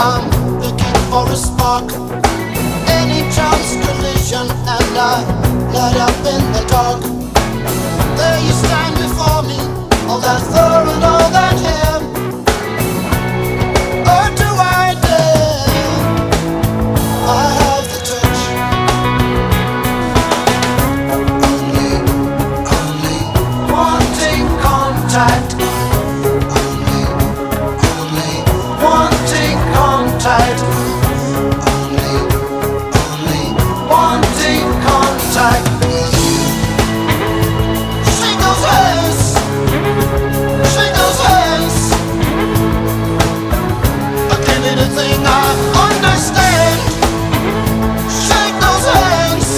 I'm looking for a spark, any chance collision, and I light up in the dark. There you stand before me, all that fur and all that hair. Or do I dare? I have the touch. Only wanting contact. Only wanting contact. Only wanting contact with you. Shake those hands. Shake those hands. Give me the thing I understand. Shake those hands.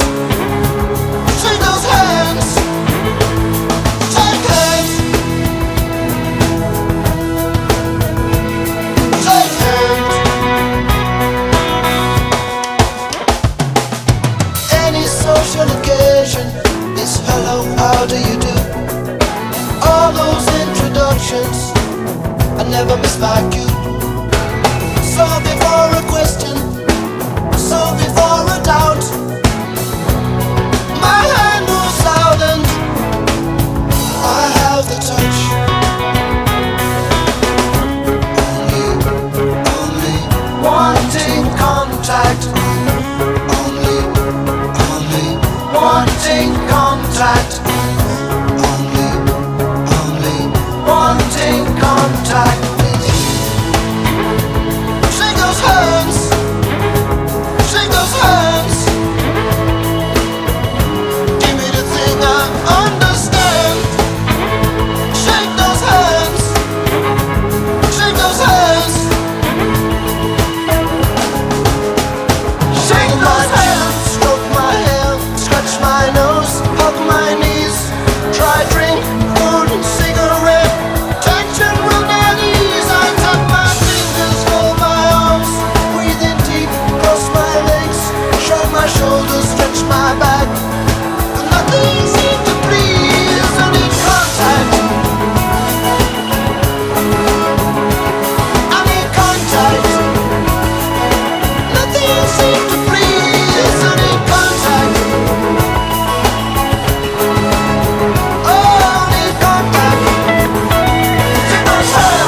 Shake those hands. Shake hands. Shake hands. Any social occasion is hello, how do you do? All those introductions, I never miss my cue. So before a question, so before a doubt, my hand moves out and I have the touch. Only wanting contact. Only wanting contact. Only wanting contact with you. Shake those hands. Shake those hands. Give me the thing I understand. Shake those hands. Shake those hands. Shake those hands. Stroke my hair, scratch my nose, hug my knees. Try drink, food and cigarette. Tension run at ease. I tap my fingers, fold my arms, breathe in deep, cross my legs, shrug my shoulders, stretch my back. But nothing seems to please. I need contact. I need contact. Nothing seems to please. I need contact. Oh, I need contact. Shake those hands.